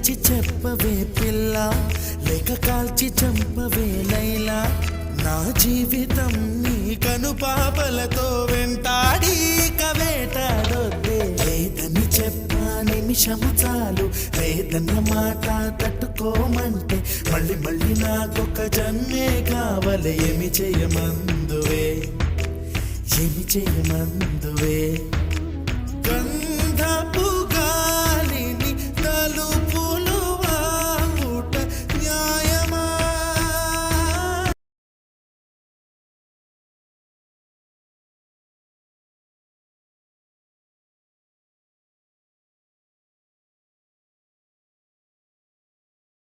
వచ్చి చెప్పవే పిల్ల, లేక కాల్చి చంపవే లైలా. నా జీవితం నీ కనుపాపలతో వెంటాడి కవేటాడొద్దే. లేదని చెప్పా నిమిషము చాలు, లేదన్న మాట తట్టుకోమంటే మళ్ళీ మళ్ళీ నాకొక జన్మే కావాలి. ఏమి చేయమందువే, ఏమి చేయమందువే.